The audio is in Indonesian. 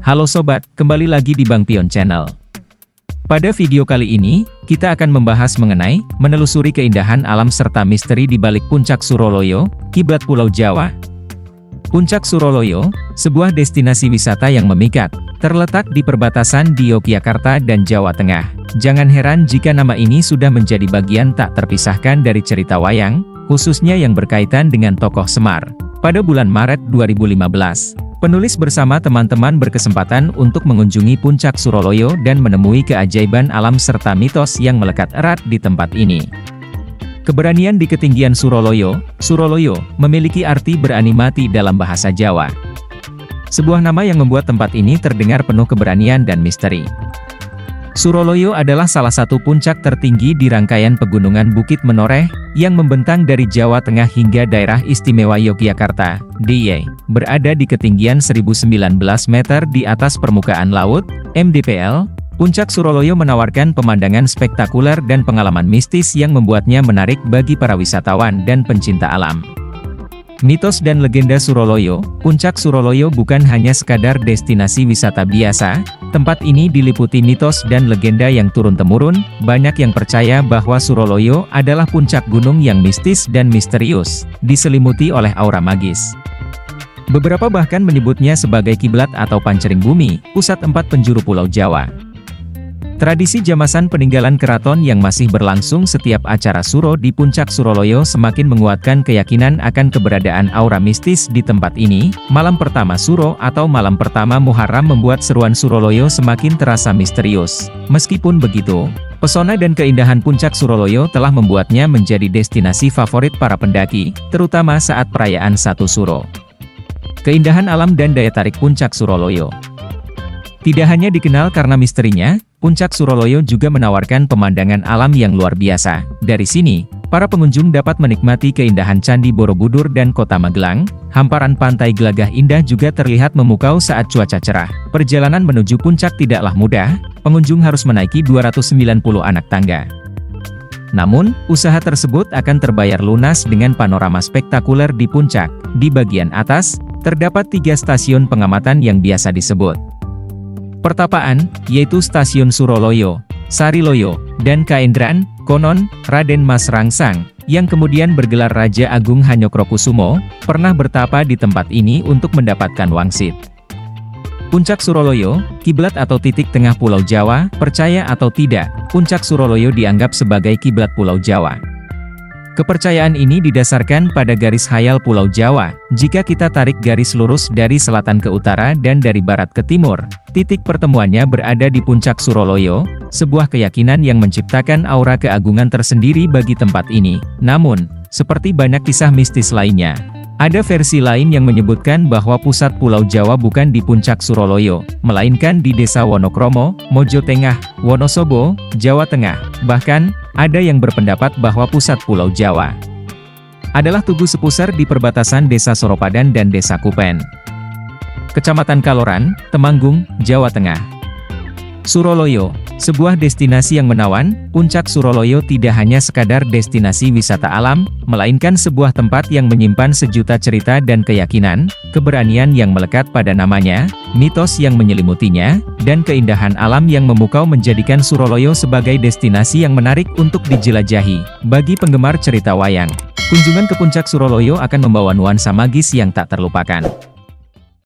Halo sobat, kembali lagi di Bang Pion Channel. Pada video kali ini, kita akan membahas mengenai menelusuri keindahan alam serta misteri di balik Puncak Suroloyo, kiblat Pulau Jawa. Puncak Suroloyo, sebuah destinasi wisata yang memikat, terletak di perbatasan di Yogyakarta dan Jawa Tengah. Jangan heran jika nama ini sudah menjadi bagian tak terpisahkan dari cerita wayang, khususnya yang berkaitan dengan tokoh Semar. Pada bulan Maret 2015, penulis bersama teman-teman berkesempatan untuk mengunjungi Puncak Suroloyo dan menemui keajaiban alam serta mitos yang melekat erat di tempat ini. Keberanian di ketinggian Suroloyo, Suroloyo, memiliki arti berani mati dalam bahasa Jawa. Sebuah nama yang membuat tempat ini terdengar penuh keberanian dan misteri. Suroloyo adalah salah satu puncak tertinggi di rangkaian pegunungan Bukit Menoreh, yang membentang dari Jawa Tengah hingga daerah istimewa Yogyakarta, DIY, berada di ketinggian 1019 meter di atas permukaan laut, mdpl. Puncak Suroloyo menawarkan pemandangan spektakuler dan pengalaman mistis yang membuatnya menarik bagi para wisatawan dan pencinta alam. Mitos dan legenda Suroloyo, Puncak Suroloyo bukan hanya sekadar destinasi wisata biasa, tempat ini diliputi mitos dan legenda yang turun-temurun. Banyak yang percaya bahwa Suroloyo adalah puncak gunung yang mistis dan misterius, diselimuti oleh aura magis. Beberapa bahkan menyebutnya sebagai kiblat atau pancering bumi, pusat empat penjuru Pulau Jawa. Tradisi jamasan peninggalan keraton yang masih berlangsung setiap acara suro di Puncak Suroloyo semakin menguatkan keyakinan akan keberadaan aura mistis di tempat ini. Malam pertama suro atau malam pertama Muharram membuat seruan Suroloyo semakin terasa misterius. Meskipun begitu, pesona dan keindahan Puncak Suroloyo telah membuatnya menjadi destinasi favorit para pendaki, terutama saat perayaan Satu Suro. Keindahan alam dan daya tarik Puncak Suroloyo. Tidak hanya dikenal karena misterinya, Puncak Suroloyo juga menawarkan pemandangan alam yang luar biasa. Dari sini, para pengunjung dapat menikmati keindahan Candi Borobudur dan Kota Magelang. Hamparan pantai Gelagah Indah juga terlihat memukau saat cuaca cerah. Perjalanan menuju puncak tidaklah mudah, pengunjung harus menaiki 290 anak tangga. Namun, usaha tersebut akan terbayar lunas dengan panorama spektakuler di puncak. Di bagian atas, terdapat 3 stasiun pengamatan yang biasa disebut pertapaan, yaitu Stasiun Suroloyo, Sariloyo, dan Kaendran. Konon, Raden Mas Rangsang, yang kemudian bergelar Raja Agung Hanyokrokusumo, pernah bertapa di tempat ini untuk mendapatkan wangsit. Puncak Suroloyo, kiblat atau titik tengah Pulau Jawa. Percaya atau tidak, Puncak Suroloyo dianggap sebagai kiblat Pulau Jawa. Kepercayaan ini didasarkan pada garis khayal Pulau Jawa. Jika kita tarik garis lurus dari selatan ke utara dan dari barat ke timur, titik pertemuannya berada di Puncak Suroloyo, sebuah keyakinan yang menciptakan aura keagungan tersendiri bagi tempat ini. Namun, seperti banyak kisah mistis lainnya, ada versi lain yang menyebutkan bahwa pusat Pulau Jawa bukan di Puncak Suroloyo, melainkan di Desa Wonokromo, Mojo Tengah, Wonosobo, Jawa Tengah. Bahkan, ada yang berpendapat bahwa pusat Pulau Jawa adalah Tugu Sepusar di perbatasan Desa Soropadan dan Desa Kupen, Kecamatan Kaloran, Temanggung, Jawa Tengah. Suroloyo, sebuah destinasi yang menawan. Puncak Suroloyo tidak hanya sekadar destinasi wisata alam, melainkan sebuah tempat yang menyimpan sejuta cerita dan keyakinan, keberanian yang melekat pada namanya, mitos yang menyelimutinya, dan keindahan alam yang memukau menjadikan Suroloyo sebagai destinasi yang menarik untuk dijelajahi. Bagi penggemar cerita wayang, kunjungan ke Puncak Suroloyo akan membawa nuansa magis yang tak terlupakan.